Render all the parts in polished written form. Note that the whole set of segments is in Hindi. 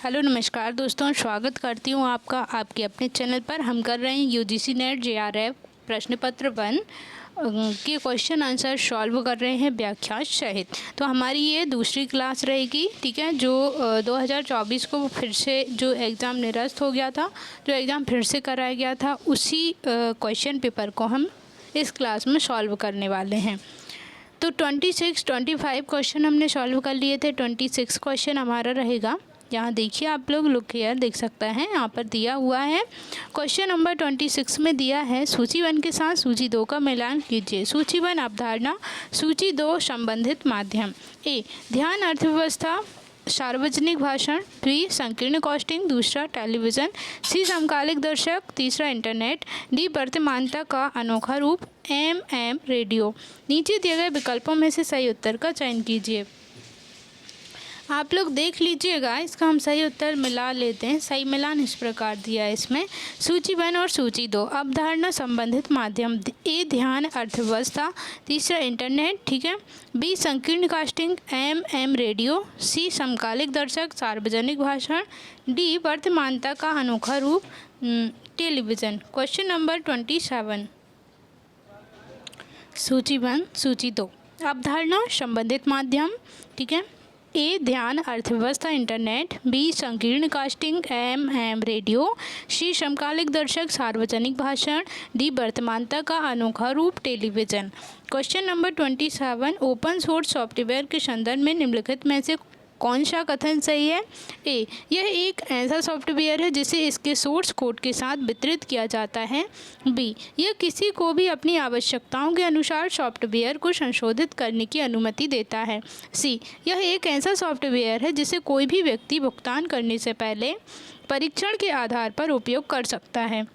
हेलो नमस्कार दोस्तों, स्वागत करती हूँ आपका आपके अपने चैनल पर। हम कर रहे हैं यूजीसी नेट जेआरएफ प्रश्न पत्र 1 के क्वेश्चन आंसर सॉल्व कर रहे हैं व्याख्यान सहित। तो हमारी ये दूसरी क्लास रहेगी, ठीक है। जो 2024 को फिर से जो एग्ज़ाम निरस्त हो गया था, जो एग्ज़ाम फिर से कराया गया था, उसी क्वेश्चन पेपर को हम इस क्लास में सॉल्व करने वाले हैं। तो 25 क्वेश्चन हमने सॉल्व कर लिए थे। 26 क्वेश्चन हमारा रहेगा। यहाँ देखिए, आप लोग लुक हियर देख सकते हैं, यहाँ पर दिया हुआ है। क्वेश्चन नंबर 26 में दिया है, सूची 1 के साथ सूची 2 का मिलान कीजिए। सूची 1 अवधारणा, सूची 2 संबंधित माध्यम। ए ध्यान, अर्थव्यवस्था, सार्वजनिक भाषण। बी संकीर्ण कॉस्टिंग। दूसरा टेलीविज़न। सी समकालिक दर्शक। तीसरा इंटरनेट। डी वर्तमानता का अनोखा रूप। M radio. नीचे दिए गए विकल्पों में से सही उत्तर का चयन कीजिए। आप लोग देख लीजिएगा, इसका हम सही उत्तर मिला लेते हैं। सही मिलान इस प्रकार दिया है इसमें, सूची 1 और सूची 2 अवधारणा संबंधित माध्यम। ए ध्यान, अर्थव्यवस्था। तीसरा इंटरनेट, ठीक है। बी संकीर्ण कास्टिंग। M radio. सी समकालिक दर्शक, सार्वजनिक भाषण। डी वर्तमानता का अनोखा रूप, टेलीविज़न। क्वेश्चन नंबर 27, सूची 1 सूची 2 अवधारणा संबंधित माध्यम, ठीक है। ए ध्यान, अर्थव्यवस्था, इंटरनेट। बी संकीर्ण कास्टिंग। M radio. सी समकालिक दर्शक, सार्वजनिक भाषण। डी वर्तमानता का अनोखा रूप, television. Question number 27, open source software के संदर्भ में निम्नलिखित में से कौन सा कथन सही है? ए यह एक ऐसा सॉफ्टवेयर है जिसे इसके सोर्स कोड के साथ वितरित किया जाता है। बी यह किसी को भी अपनी आवश्यकताओं के अनुसार सॉफ्टवेयर को संशोधित करने की अनुमति देता है। सी यह एक ऐसा सॉफ्टवेयर है जिसे कोई भी व्यक्ति भुगतान करने से पहले परीक्षण के आधार पर उपयोग कर सकता है।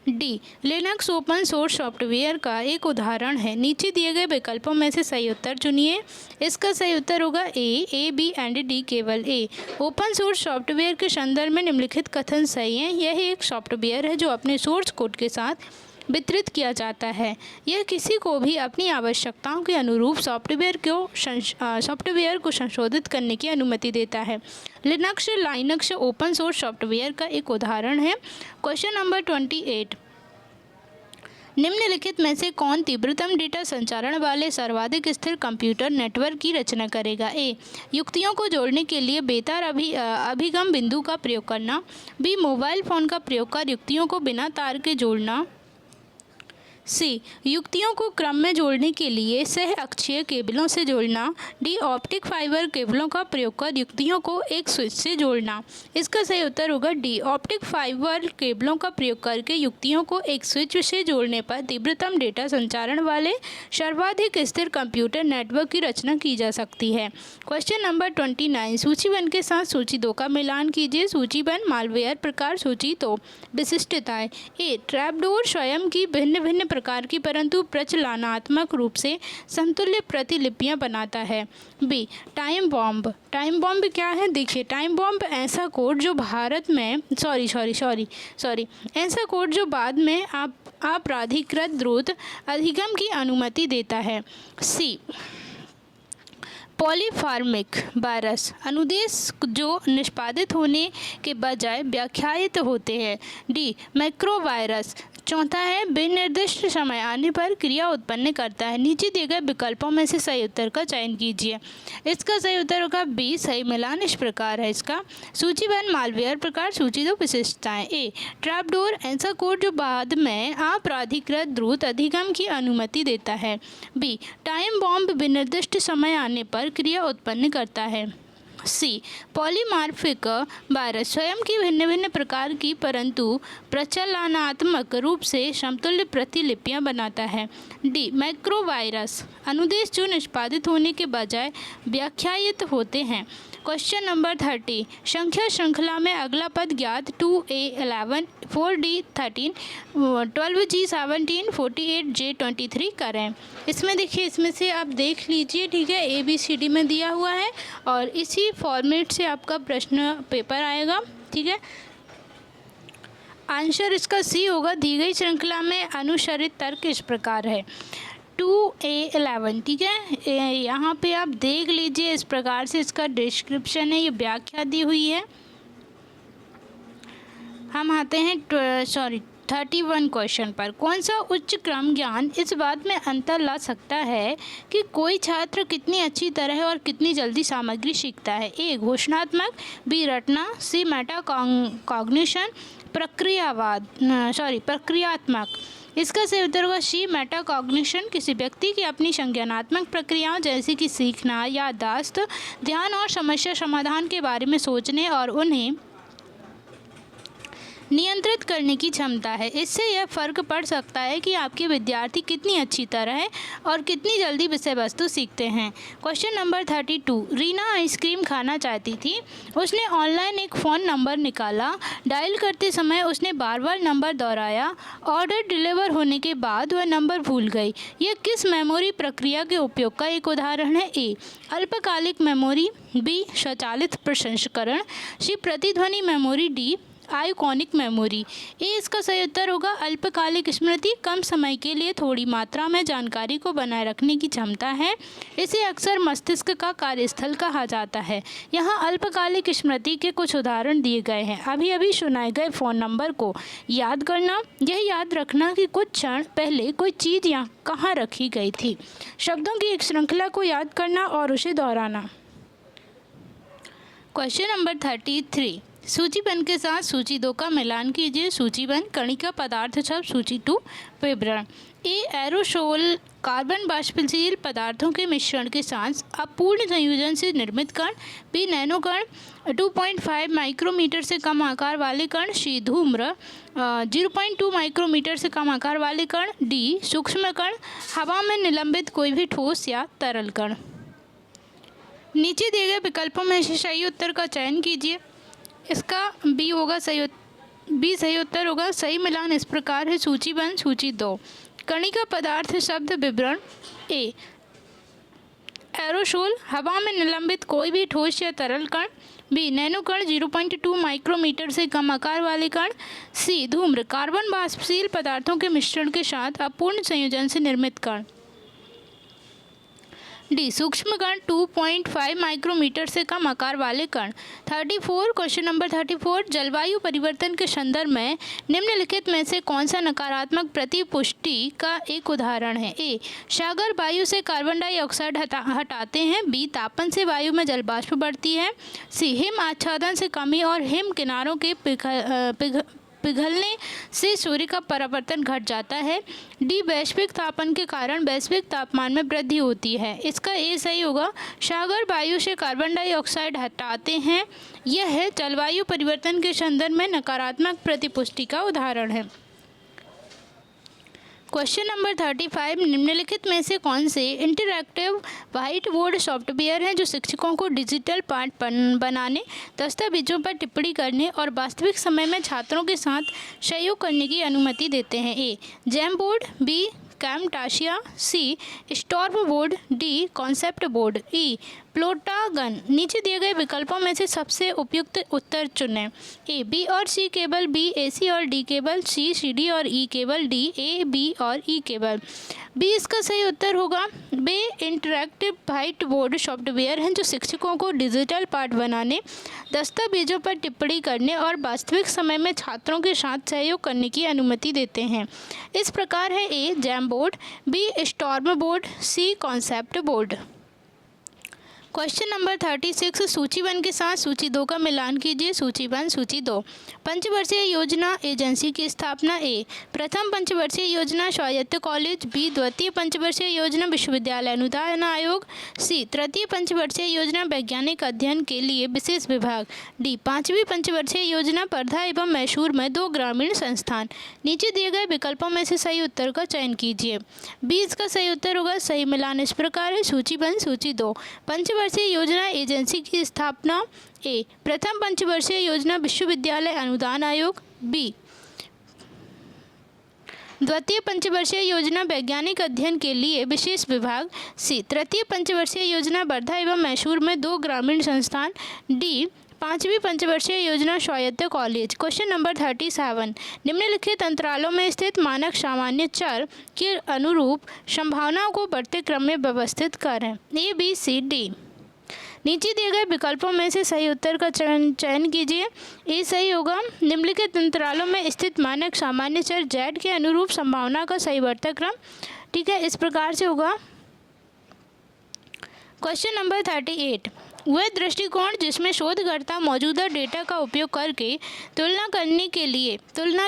D Linux open source software का एक उदाहरण है। नीचे दिए गए विकल्पों में से सही उत्तर चुनिए। इसका सही उत्तर होगा ए, बी एंड डी। केवल ए। ओपन सोर्स सॉफ्टवेयर के संदर्भ में निम्नलिखित कथन सही हैं। यह एक सॉफ्टवेयर है जो अपने सोर्स कोड के साथ वितरित किया जाता है। यह किसी को भी अपनी आवश्यकताओं के अनुरूप सॉफ्टवेयर को संशोधित करने की अनुमति देता है। लाइनक्स ओपन सोर्स सॉफ्टवेयर का एक उदाहरण है। क्वेश्चन नंबर 28, निम्नलिखित में से कौन तीव्रतम डेटा संचारण वाले सर्वाधिक स्थिर कंप्यूटर नेटवर्क की रचना करेगा? ए युक्तियों को जोड़ने के लिए बेतार अभिगम बिंदु का प्रयोग करना। बी मोबाइल फ़ोन का प्रयोग कर युक्तियों को बिना तार के जोड़ना। सी युक्तियों को क्रम में जोड़ने के लिए सह अक्षीय केबलों से जोड़ना। डी ऑप्टिक फाइबर केबलों का प्रयोग कर युक्तियों को एक स्विच से जोड़ना। इसका सही उत्तर होगा डी ऑप्टिक फाइबर केबलों का प्रयोग करके युक्तियों को एक स्विच से जोड़ने पर तीव्रतम डेटा संचारण वाले सर्वाधिक स्थिर कंप्यूटर नेटवर्क की रचना की जा सकती है। क्वेश्चन नंबर 29, सूची 1 के साथ सूची 2 का मिलान कीजिए। सूची 1 मालवेयर प्रकार। सूची 2 विशिष्टताएं। ए ट्रैपडोर स्वयं की भिन्न भिन्न प्रकार की परंतु प्रचलनात्मक रूप से समतुल्य प्रतिलिपियां बनाता है। B time bomb. Time bomb क्या है? देखिए, टाइम बॉम्ब ऐसा कोड जो भारत में ऐसा कोड जो बाद में आपराधिकृत द्रुत अधिगम की अनुमति देता है। सी पॉलीफार्मिक वायरस, अनुदेश जो निष्पादित होने के बजाय व्याख्यायित होते हैं। डी मैक्रोवायरस। चौथा है विनिर्दिष्ट समय आने पर क्रिया उत्पन्न करता है। नीचे दिए गए विकल्पों में से सही उत्तर का चयन कीजिए। इसका सही उत्तर होगा बी। सही मिलान इस प्रकार है इसका, सूची 1 मालवेयर प्रकार। सूची 2 विशिष्टताएं। ए ट्रैपडोर ऐसा कोड जो बाद में आपराधिकृत द्रुत अधिगम की अनुमति देता है। बी टाइम बॉम्ब विनिर्दिष्ट समय आने पर क्रिया उत्पन्न करता है। सी पॉलीमार्फिक वायरस स्वयं की भिन्न भिन्न प्रकार की परंतु प्रचलनात्मक रूप से समतुल्य प्रतिलिपियां बनाता है। डी मैक्रोवायरस, अनुदेश जो निष्पादित होने के बजाय व्याख्यायित होते हैं। क्वेश्चन नंबर 30, संख्या श्रृंखला में अगला पद ज्ञात 2A11 4D13 12G17 48J23 करें। इसमें देखिए, इसमें से आप देख लीजिए, ठीक है। ABCD में दिया हुआ है और इसी फॉर्मेट से आपका प्रश्न पेपर आएगा, ठीक है। आंसर इसका सी होगा। दी गई श्रृंखला में अनुसरित तर्क इस प्रकार है। 2A11, ठीक है। यहाँ पे आप देख लीजिए, इस प्रकार से इसका डिस्क्रिप्शन है, ये व्याख्या दी हुई है। हम आते हैं 31 क्वेश्चन पर। कौन सा उच्च क्रम ज्ञान इस बात में अंतर ला सकता है कि कोई छात्र कितनी अच्छी तरह और कितनी जल्दी सामग्री सीखता है? ए घोषणात्मक, बी रटना, सी मेटा कॉग्निशन, प्रक्रियात्मक। इसका सही उत्तर होगा सी मेटा कॉग्निशन। किसी व्यक्ति की अपनी संज्ञानात्मक प्रक्रियाओं जैसे कि सीखना, याददाश्त, ध्यान और समस्या समाधान के बारे में सोचने और उन्हें नियंत्रित करने की क्षमता है। इससे यह फ़र्क पड़ सकता है कि आपके विद्यार्थी कितनी अच्छी तरह और कितनी जल्दी विषय वस्तु सीखते हैं। Question number 32। रीना आइसक्रीम खाना चाहती थी। उसने ऑनलाइन एक फ़ोन नंबर निकाला। डायल करते समय उसने बार बार नंबर दोहराया। ऑर्डर डिलीवर होने के बाद वह नंबर भूल गई। यह किस मेमोरी प्रक्रिया के उपयोग का एक उदाहरण है? ए अल्पकालिक मेमोरी, बी स्वचालित प्रसंस्करण, सी प्रतिध्वनि मेमोरी, डी आइकॉनिक मेमोरी। ए इसका सही उत्तर होगा अल्पकालिक स्मृति। कम समय के लिए थोड़ी मात्रा में जानकारी को बनाए रखने की क्षमता है। इसे अक्सर मस्तिष्क का कार्यस्थल कहा जाता है। यहाँ अल्पकालिक स्मृति के कुछ उदाहरण दिए गए हैं। अभी अभी सुनाए गए फ़ोन नंबर को याद करना, यह याद रखना कि कुछ क्षण पहले कोई चीज़ यहाँ कहाँ रखी गई थी, शब्दों की एक श्रृंखला को याद करना और उसे दोहराना। Question number 33। सूचीबद्ध के साथ सूची 2 का मिलान कीजिए। सूचीबद्ध कणिका पदार्थ शब्द, सूची 2 विवरण। ए एरोसोल कार्बन बाष्पशील पदार्थों के मिश्रण के साथ अपूर्ण संयोजन से निर्मित कण। बी नैनो कण 2.5 माइक्रोमीटर से कम आकार वाले कण। सी धूम्र 0.2 माइक्रोमीटर से कम आकार वाले कण। डी सूक्ष्म कण हवा में निलंबित कोई भी ठोस या तरल कण। नीचे दिए गए विकल्पों में से सही उत्तर का चयन कीजिए। इसका बी होगा सही उत्तर होगा। सही मिलान इस प्रकार है। सूचीबद्ध सूची 2। कणिका पदार्थ शब्द विवरण। ए एरोसोल हवा में निलंबित कोई भी ठोस या तरल कण। बी नैनो कण 0.2 माइक्रोमीटर से कम आकार वाले कण। सी धूम्र कार्बन बाष्पशील पदार्थों के मिश्रण के साथ अपूर्ण संयोजन से निर्मित कण। डी सूक्ष्म कण 2.5 माइक्रोमीटर से कम आकार वाले कण। 34 क्वेश्चन नंबर 34। जलवायु परिवर्तन के संदर्भ में निम्नलिखित में से कौन सा नकारात्मक प्रतिपुष्टि का एक उदाहरण है? ए सागर वायु से कार्बन डाइऑक्साइड हटाते हैं। बी तापन से वायु में जलवाष्प बढ़ती है। सी हिम आच्छादन से कमी और हिम किनारों के पिघलने से सूर्य का परावर्तन घट जाता है। डी वैश्विक तापन के कारण वैश्विक तापमान में वृद्धि होती है। इसका ए सही होगा। सागर वायु से कार्बन डाइऑक्साइड हटाते हैं। यह जलवायु परिवर्तन के संदर्भ में नकारात्मक प्रतिपुष्टि का उदाहरण है। Question number 35। निम्नलिखित में से कौन से इंटरैक्टिव व्हाइट बोर्ड सॉफ्टवेयर हैं जो शिक्षकों को डिजिटल पाठ बनाने, दस्तावेजों पर टिप्पणी करने और वास्तविक समय में छात्रों के साथ सहयोग करने की अनुमति देते हैं? A Jamboard, B Camtasia, C Stormboard, D Conceptboard, E Plotagon. नीचे दिए गए विकल्पों में से सबसे उपयुक्त उत्तर चुनें। ए बी और सी केवल, बी ए सी और डी केवल, सी डी और ई केवल, डी ए बी और ई केवल। बी इसका सही उत्तर होगा। बे इंटरैक्टिव व्हाइट बोर्ड सॉफ्टवेयर हैं जो शिक्षकों को डिजिटल पाठ बनाने, दस्तावेजों पर टिप्पणी करने और वास्तविक समय में छात्रों के साथ सहयोग करने की अनुमति देते हैं। इस प्रकार है A Jamboard, B storm board, C concept board. Question number 36। सूचीबद्ध के साथ सूची 2 का मिलान कीजिए। सूचीबद्ध सूची 2। पंचवर्षीय योजना एजेंसी की स्थापना। ए प्रथम पंचवर्षीय योजना स्वायत्त कॉलेज। बी द्वितीय पंचवर्षीय योजना विश्वविद्यालय अनुदान आयोग। सी तृतीय पंचवर्षीय योजना वैज्ञानिक अध्ययन के लिए विशेष विभाग। डी पाँचवीं पंचवर्षीय योजना वर्धा एवं मैसूर में 2 ग्रामीण संस्थान। नीचे दिए गए विकल्पों में से सही उत्तर का चयन कीजिए। बी इसका सही उत्तर होगा। सही मिलान इस प्रकार है। सूचीबद्ध सूची 2। पंचवर्षीय योजना एजेंसी की स्थापना। ए प्रथम पंचवर्षीय योजना विश्वविद्यालय अनुदान आयोग। बी द्वितीय पंचवर्षीय योजना वैज्ञानिक अध्ययन के लिए विशेष विभाग। सी तृतीय पंचवर्षीय योजना वर्धा एवं मैसूर में 2 ग्रामीण संस्थान। डी 5वीं पंचवर्षीय योजना स्वायत्त कॉलेज। क्वेश्चन नंबर 37, निम्नलिखित अंतरालों में स्थित मानक सामान्य चर के अनुरूप संभावनाओं को बढ़ते क्रम में व्यवस्थित करें। ए, बी, सी, डी। नीचे दिए गए विकल्पों में से सही उत्तर का चयन कीजिए। ए सही होगा। निम्नलिखित अंतरालों में स्थित मानक सामान्य चर जेड के अनुरूप संभावना का सही बढ़ता क्रम, ठीक है, इस प्रकार से होगा। क्वेश्चन नंबर 38, वह दृष्टिकोण जिसमें शोधकर्ता मौजूदा डेटा का उपयोग करके तुलना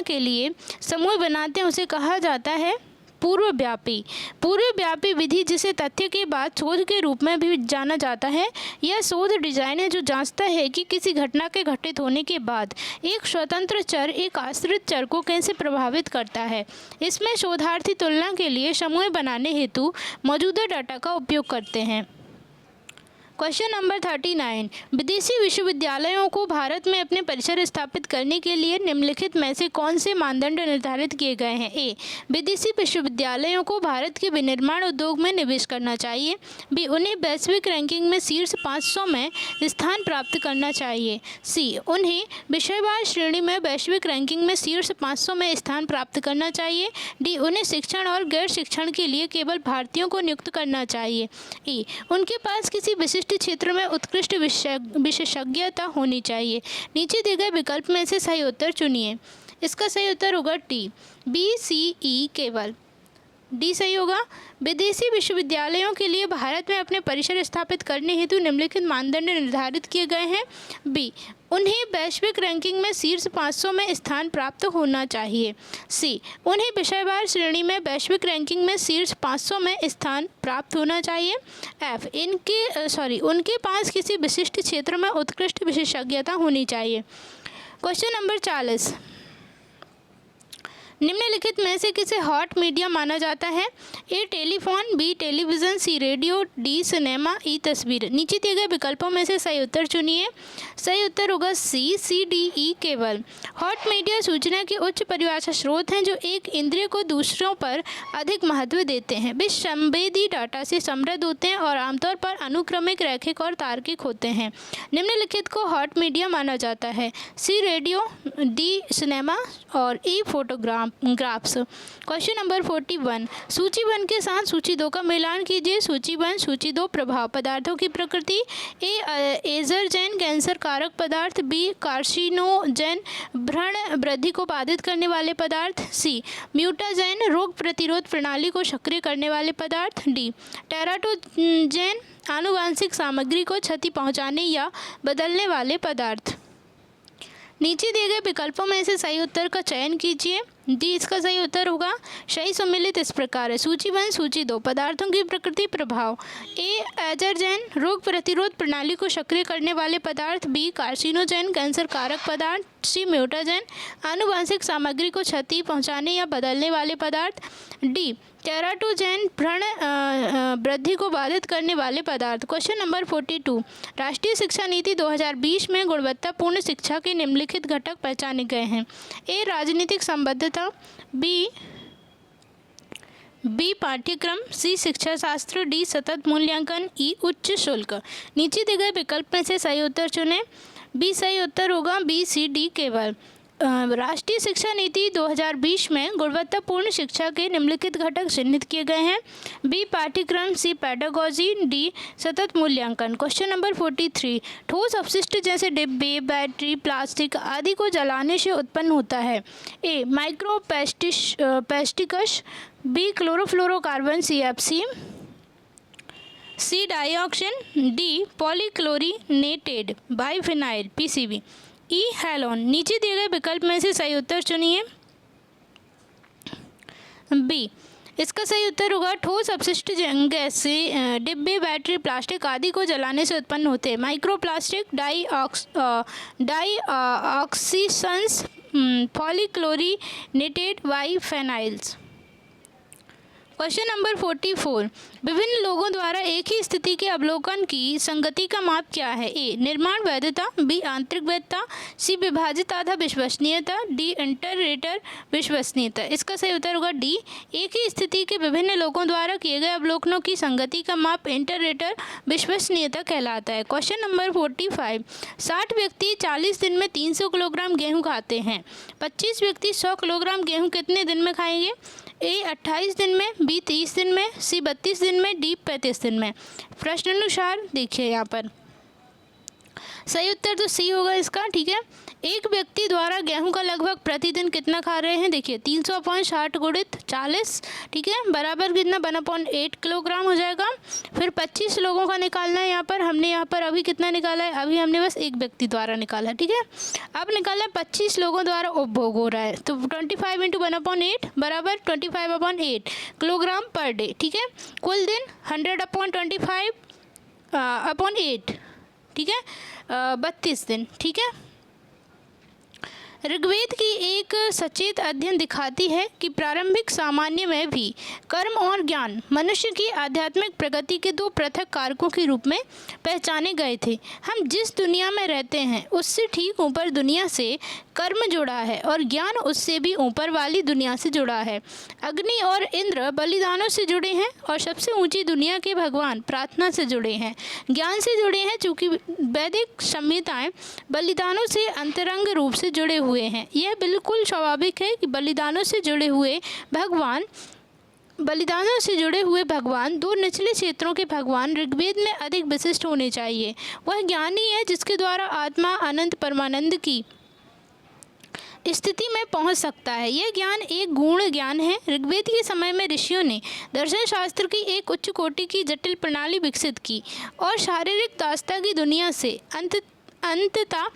के लिए समूह बनाते हैं उसे कहा जाता है पूर्वव्यापी विधि, जिसे तथ्य के बाद शोध के रूप में भी जाना जाता है। यह शोध डिजाइन है जो जांचता है कि किसी घटना के घटित होने के बाद एक स्वतंत्र चर एक आश्रित चर को कैसे प्रभावित करता है। इसमें शोधार्थी तुलना के लिए समूह बनाने हेतु मौजूदा डाटा का उपयोग करते हैं। क्वेश्चन नंबर 39, विदेशी विश्वविद्यालयों को भारत में अपने परिसर स्थापित करने के लिए निम्नलिखित में से कौन से मानदंड निर्धारित किए गए हैं। ए, विदेशी विश्वविद्यालयों को भारत के विनिर्माण उद्योग में निवेश करना चाहिए। बी, उन्हें वैश्विक रैंकिंग में शीर्ष 500 में स्थान प्राप्त करना चाहिए। सी, उन्हें विषयवार श्रेणी में वैश्विक रैंकिंग में शीर्ष 500 में स्थान प्राप्त करना चाहिए। डी, उन्हें शिक्षण और गैर शिक्षण के लिए केवल भारतीयों को नियुक्त करना चाहिए। ई, उनके पास किसी विशिष्ट क्षेत्र में उत्कृष्ट विशेषज्ञता होनी चाहिए। नीचे दिए गए विकल्प में से सही उत्तर चुनिए। इसका सही उत्तर होगा टी, बी, सी, ई केवल। डी सही होगा। विदेशी विश्वविद्यालयों के लिए भारत में अपने परिसर स्थापित करने हेतु निम्नलिखित मानदंड निर्धारित किए गए हैं। बी, उन्हें वैश्विक रैंकिंग में शीर्ष 500 में स्थान प्राप्त होना चाहिए। सी, उन्हें विषयवार श्रेणी में वैश्विक रैंकिंग में शीर्ष 500 में स्थान प्राप्त होना चाहिए। एफ, उनके पास किसी विशिष्ट क्षेत्र में उत्कृष्ट विशेषज्ञता होनी चाहिए। क्वेश्चन नंबर 40, निम्नलिखित में से किसे हॉट मीडिया माना जाता है। ए, टेलीफोन, बी, टेलीविज़न, सी, रेडियो, डी, सिनेमा, ई, तस्वीर। नीचे दिए गए विकल्पों में से सही उत्तर चुनिए। सही उत्तर होगा सी, डी, ई केवल। हॉट मीडिया सूचना के उच्च परिभाषा स्रोत हैं जो एक इंद्रिय को दूसरों पर अधिक महत्व देते हैं। वे संवेदी डाटा से समृद्ध होते हैं और आमतौर पर अनुक्रमिक, रैखिक और तार्किक होते हैं। निम्नलिखित को हॉट मीडिया माना जाता है। सी, रेडियो, डी, सिनेमा और ई, फोटोग्राफ्स। क्वेश्चन नंबर 41, सूची 1 के साथ सूची 2 का मिलान कीजिए। सूची 1, सूची 2 प्रभाव पदार्थों की प्रकृति। ए, एजरजैन कैंसर कारक पदार्थ। बी, कार्सिनोजेन भ्रूण वृद्धि को बाधित करने वाले पदार्थ। सी, म्यूटाजैन रोग प्रतिरोध प्रणाली को सक्रिय करने वाले पदार्थ। डी, टेराटोजेन आनुवांशिक सामग्री को क्षति पहुंचाने या बदलने वाले पदार्थ। नीचे दिए गए विकल्पों में से सही उत्तर का चयन कीजिए। डी इसका सही उत्तर होगा। सही सम्मिलित इस प्रकार है। सूची 1, सूची 2 पदार्थों की प्रकृति प्रभाव। ए, एजरजैन रोग प्रतिरोध प्रणाली को सक्रिय करने वाले पदार्थ। बी, कार्सिनोजेन कैंसर कारक पदार्थ। सी, म्यूटाजैन आनुवांशिक सामग्री को क्षति पहुंचाने या बदलने वाले पदार्थ। डी, टेराटोजेन भ्रूण वृद्धि को बाधित करने वाले पदार्थ। क्वेश्चन नंबर 42, राष्ट्रीय शिक्षा नीति 2020 में गुणवत्तापूर्ण शिक्षा के निम्नलिखित घटक पहचाने गए हैं। ए, राजनीतिक संबद्धता। बी, पाठ्यक्रम। सी, शिक्षा शास्त्र। डी, सतत मूल्यांकन। ई, उच्च शुल्क। नीचे दिए गए विकल्प में से सही उत्तर चुनें। बी सही उत्तर होगा। बी, सी, डी केवल। राष्ट्रीय शिक्षा नीति 2020 में गुणवत्तापूर्ण शिक्षा के निम्नलिखित घटक चिन्हित किए गए हैं। बी, पाठ्यक्रम। सी, पेडागोजी। डी, सतत मूल्यांकन। क्वेश्चन नंबर 43, ठोस अपशिष्ट जैसे डिब्बे, बैटरी, प्लास्टिक आदि को जलाने से उत्पन्न होता है। A, microplastics. B, chlorofluorocarbon CFC। C, dioxin. D, polychlorinated biphenyl PCB। E, halon. नीचे दिए गए विकल्प में से सही उत्तर चुनिए। बी, इसका सही उत्तर होगा। ठोस अपशिष्ट गैस से डिब्बे, बैटरी, प्लास्टिक आदि को जलाने से उत्पन्न होते हैं। Microplastic, dioxins, polychlorinated biphenyls. Question number 44, विभिन्न लोगों द्वारा एक ही स्थिति के अवलोकन की संगति का माप क्या है? ए निर्माण वैधता, बी आंतरिक वैधता, सी विभाजित आधा विश्वसनीयता, डी इंटररेटर विश्वसनीयता। इसका सही उत्तर होगा डी। एक ही स्थिति के विभिन्न लोगों द्वारा किए गए अवलोकनों की संगति का माप इंटररेटर विश्वसनीयता कहलाता है। क्वेश्चन नंबर 45, 60 व्यक्ति 40 दिन में 300 किलोग्राम गेहूँ खाते हैं। 25 व्यक्ति 100 किलोग्राम गेहूँ कितने दिन में खाएंगे? ए 28 दिन में, बी 30 दिन में, सी 32 दिन में, डी 35 दिन में। प्रश्नानुसार देखिए यहाँ पर सही उत्तर तो सी होगा इसका। ठीक है, एक व्यक्ति द्वारा गेहूं का लगभग प्रतिदिन कितना खा रहे हैं? देखिए 300/60 गुणित 40, ठीक है, बराबर कितना 1/8 किलोग्राम हो जाएगा। फिर 25 लोगों का निकालना है। यहाँ पर हमने यहाँ पर अभी कितना निकाला है? अभी हमने बस एक व्यक्ति द्वारा निकाला है। ठीक है, अब निकाला 25 लोगों द्वारा उपभोग हो रहा है, तो 25 × 1/8 बराबर 25/8 किलोग्राम पर डे। ठीक है, कुल दिन 100/25/8, ठीक है, 32 दिन। ठीक है, ऋग्वेद की एक सचेत अध्ययन दिखाती है कि प्रारंभिक सामान्य में भी कर्म और ज्ञान मनुष्य की आध्यात्मिक प्रगति के दो पृथक कारकों के रूप में पहचाने गए थे। हम जिस दुनिया में रहते हैं उससे ठीक ऊपर दुनिया से कर्म जुड़ा है और ज्ञान उससे भी ऊपर वाली दुनिया से जुड़ा है। अग्नि और इंद्र बलिदानों से जुड़े हैं और सबसे ऊंची दुनिया के भगवान प्रार्थना से जुड़े हैं, ज्ञान से जुड़े हैं, चूँकि वैदिक संहिताएं बलिदानों से अंतरंग रूप से जुड़े हुए हैं। यह बिल्कुल स्वाभाविक है कि बलिदानों से जुड़े हुए भगवान दो निचले क्षेत्रों के भगवान ऋग्वेद में अधिक विशिष्ट होने चाहिए। वह ज्ञानी है जिसके द्वारा आत्मा अनंत परमानंद की स्थिति में पहुंच सकता है। यह ज्ञान एक गूढ़ ज्ञान है। ऋग्वेद के समय में ऋषियों ने दर्शन शास्त्र की एक उच्च कोटि की जटिल प्रणाली विकसित की और शारीरिक दास्ता की दुनिया से अंततः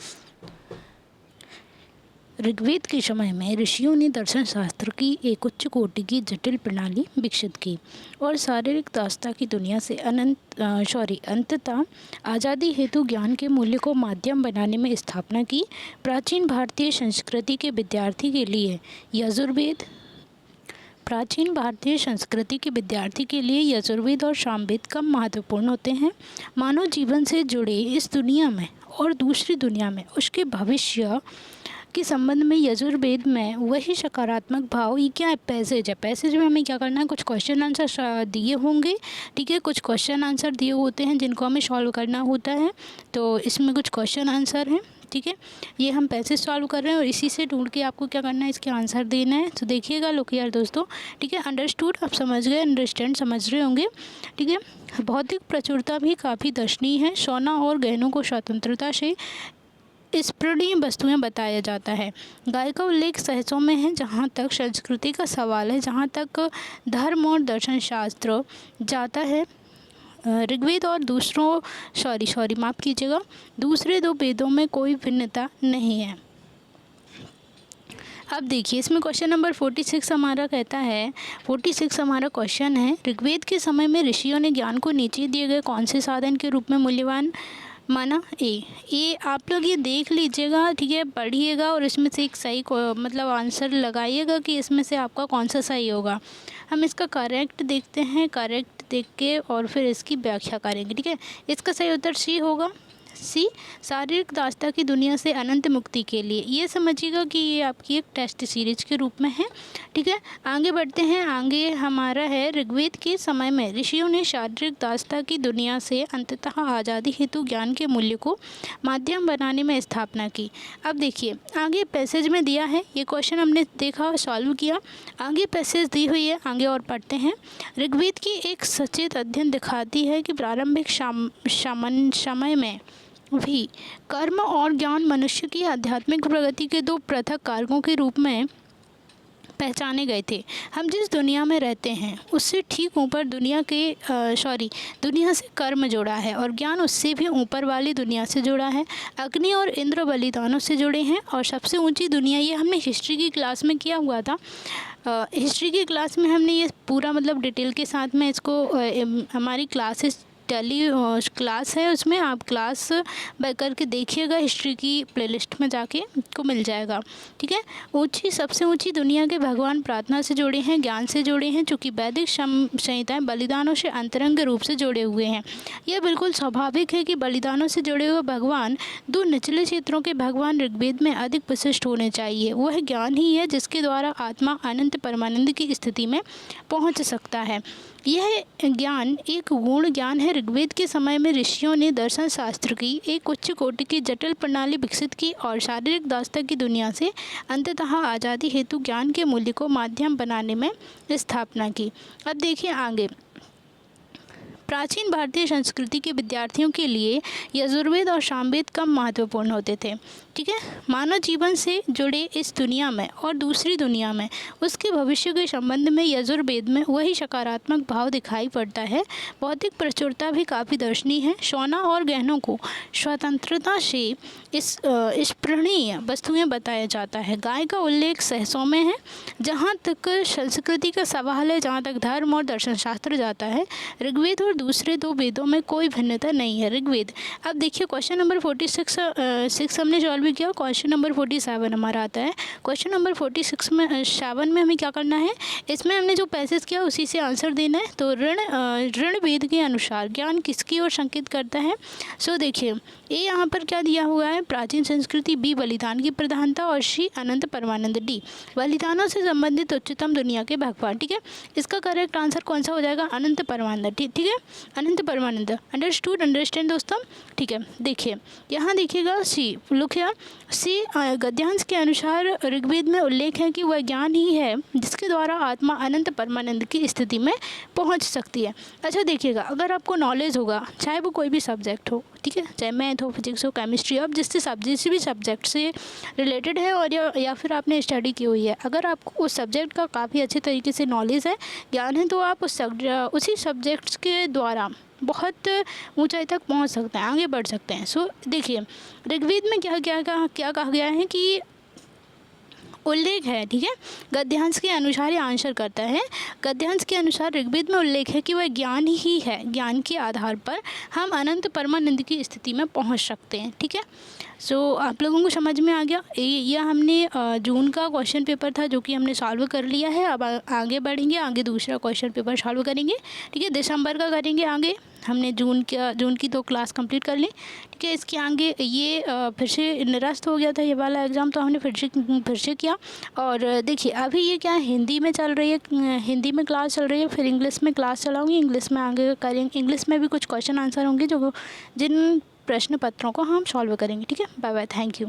ऋग्वेद के समय में ऋषियों ने दर्शन शास्त्र की एक उच्च कोटि की जटिल प्रणाली विकसित की और शारीरिक दास्ता की दुनिया से अंततः आज़ादी हेतु ज्ञान के मूल्य को माध्यम बनाने में स्थापना की। प्राचीन भारतीय संस्कृति के विद्यार्थी के लिए यजुर्वेद और सामवेद कम महत्वपूर्ण होते हैं। मानव जीवन से जुड़े इस दुनिया में और दूसरी दुनिया में उसके भविष्य के संबंध में यजुर्वेद में वही सकारात्मक भाव। ये क्या है? पैसेज है। पैसेज में हमें क्या करना है? कुछ क्वेश्चन आंसर दिए होंगे, ठीक है, कुछ क्वेश्चन आंसर दिए होते हैं जिनको हमें सॉल्व करना होता है। तो इसमें कुछ क्वेश्चन आंसर हैं, ठीक है, ये हम पैसेज सॉल्व कर रहे हैं और इसी से ढूंढ के आपको क्या करना है? इसके आंसर देना है। तो देखिएगा लोग यार दोस्तों, ठीक है, अंडरस्टूड, आप समझ गए, अंडरस्टैंड समझ रहे होंगे, ठीक है। भौतिक प्रचुरता भी काफ़ी दर्शनीय है। सोना और गहनों को स्वतंत्रता से स्पर्णीय वस्तुएं बताया जाता है। गाय का उल्लेख सहसों में है। जहाँ तक संस्कृति का सवाल है, जहाँ तक धर्म और दर्शन शास्त्र जाता है, ऋग्वेद और दूसरे दो वेदों में कोई भिन्नता नहीं है। अब देखिए इसमें क्वेश्चन नंबर 46 हमारा कहता है, 46 हमारा क्वेश्चन है, ऋग्वेद के समय में ऋषियों ने ज्ञान को नीचे दिए गए कौन से साधन के रूप में मूल्यवान माना? ये आप लोग ये देख लीजिएगा, ठीक है, पढ़िएगा और इसमें से एक सही मतलब आंसर लगाइएगा कि इसमें से आपका कौन सा सही होगा। हम इसका करेक्ट देखते हैं, करेक्ट देख के और फिर इसकी व्याख्या करेंगे, ठीक है। इसका सही उत्तर सी होगा। सी, शारीरिक दास्ता की दुनिया से अनंत मुक्ति के लिए। ये समझिएगा कि ये आपकी एक टेस्ट सीरीज के रूप में है, ठीक है। आगे बढ़ते हैं। आगे हमारा है, ऋग्वेद के समय में ऋषियों ने शारीरिक दास्ता की दुनिया से अंततः आज़ादी हेतु ज्ञान के मूल्य को माध्यम बनाने में स्थापना की। अब देखिए आगे पैसेज में दिया है, ये क्वेश्चन हमने देखा, सॉल्व किया, आगे पैसेज दी हुई है, आगे और पढ़ते हैं। ऋग्वेद की एक सचेत अध्ययन दिखाती है कि प्रारंभिक समय में भी कर्म और ज्ञान मनुष्य की आध्यात्मिक प्रगति के दो पृथक कारकों के रूप में पहचाने गए थे। हम जिस दुनिया में रहते हैं उससे ठीक ऊपर दुनिया से कर्म जुड़ा है और ज्ञान उससे भी ऊपर वाली दुनिया से जुड़ा है। अग्नि और इंद्र बलिदानों से जुड़े हैं और सबसे ऊंची दुनिया, ये हमने हिस्ट्री की क्लास में किया हुआ था। हिस्ट्री की क्लास में हमने ये पूरा मतलब डिटेल के साथ में इसको हमारी क्लासेस टेली क्लास है, उसमें आप क्लास करके देखिएगा, हिस्ट्री की प्लेलिस्ट में जाके को मिल जाएगा। ठीक है। सबसे ऊंची दुनिया के भगवान प्रार्थना से जुड़े हैं, ज्ञान से जुड़े हैं, चूँकि वैदिक संहिताएं बलिदानों से अंतरंग रूप से जुड़े हुए हैं। यह बिल्कुल स्वाभाविक है कि बलिदानों से जुड़े हुए भगवान दो निचले क्षेत्रों के भगवान ऋग्वेद में अधिक विशिष्ट होने चाहिए। वह ज्ञान ही है जिसके द्वारा आत्मा अनंत परमानंद की स्थिति में पहुंच सकता है। यह ज्ञान एक गूढ़ ज्ञान है। ऋग्वेद के समय में ऋषियों ने दर्शन शास्त्र की एक उच्च कोटि की जटिल प्रणाली विकसित की और शारीरिक दास्ता की दुनिया से अंततः आज़ादी हेतु ज्ञान के मूल्य को माध्यम बनाने में स्थापना की। अब देखिए आगे, प्राचीन भारतीय संस्कृति के विद्यार्थियों के लिए यजुर्वेद और सामवेद कम महत्वपूर्ण होते थे। ठीक है। मानव जीवन से जुड़े इस दुनिया में और दूसरी दुनिया में उसके भविष्य के संबंध में यजुर्वेद में वही सकारात्मक भाव दिखाई पड़ता है। भौतिक प्रचुरता भी काफ़ी दर्शनीय है। सोना और गहनों को स्वतंत्रता से इस प्रणीय वस्तुएं बताया जाता है। गाय का उल्लेख सहसों में है। जहाँ तक संस्कृति का सवाल है, जहाँ तक धर्म और दर्शन शास्त्र जाता है, ऋग्वेद और दूसरे दो वेदों में कोई भिन्नता नहीं है। ऋग्वेद, अब देखिए क्वेश्चन नंबर 46 हमने सॉल्व किया। क्वेश्चन नंबर 47 हमारा आता है। क्वेश्चन नंबर 46 में 7 में हमें क्या करना है, इसमें हमने जो पैसेज किया उसी से आंसर देना है। तो ऋण वेद के अनुसार ज्ञान किसकी ओर संकेत करता है। सो देखिए ए यहाँ पर क्या दिया हुआ है, प्राचीन संस्कृति, बी बलिदान की प्रधानता और सी अनंत परमानंद, डी बलिदानों से संबंधित उच्चतम दुनिया के भगवान। ठीक है। इसका करेक्ट आंसर कौन सा हो जाएगा, अनंत परमानंद। ठीक है, अनंत परमानंद। अंडरस्टूड, अंडरस्टैंड दोस्तों। ठीक है, देखिए यहाँ देखिएगा सी, लुक हियर, सी गद्यांश के अनुसार ऋग्वेद में उल्लेख है कि वह ज्ञान ही है जिसके द्वारा आत्मा अनंत परमानंद की स्थिति में पहुंच सकती है। अच्छा देखिएगा, अगर आपको नॉलेज होगा, चाहे वो कोई भी सब्जेक्ट हो, ठीक है, चाहे मैथ हो, फिजिक्स हो, केमिस्ट्री हो, अब जिस भी सब्जेक्ट से रिलेटेड है और या फिर आपने स्टडी की हुई है, अगर आपको उस सब्जेक्ट का काफ़ी अच्छे तरीके से नॉलेज है, ज्ञान है, तो आप उसी सब्जेक्ट्स के द्वारा बहुत ऊंचाई तक पहुंच सकते हैं, आगे बढ़ सकते हैं। सो देखिए ऋग्वेद में क्या कहा गया है कि उल्लेख है। ठीक है, गद्यांश के अनुसार ये आंसर करता है। गद्यांश के अनुसार ऋग्वेद में उल्लेख है कि वह ज्ञान ही है, ज्ञान के आधार पर हम अनंत परमानंद की स्थिति में पहुंच सकते हैं। ठीक है, सो आप लोगों को समझ में आ गया। यह हमने जून का क्वेश्चन पेपर था जो कि हमने सॉल्व कर लिया है। अब आगे बढ़ेंगे, आगे दूसरा क्वेश्चन पेपर सॉल्व करेंगे। ठीक है, दिसंबर का करेंगे आगे। हमने जून की 2 क्लास कंप्लीट कर ली। ठीक है, इसके आगे ये फिर से निरस्त हो गया था ये वाला एग्ज़ाम, तो हमने फिर से किया। और देखिए अभी ये क्या है, हिंदी में चल रही है, हिंदी में क्लास चल रही है, फिर इंग्लिश में क्लास चलाऊँगी, इंग्लिश में आगे करेंगे। इंग्लिश में भी कुछ क्वेश्चन आंसर होंगे जिन प्रश्न पत्रों को हम सॉल्व करेंगे। ठीक है, बाय बाय, थैंक यू।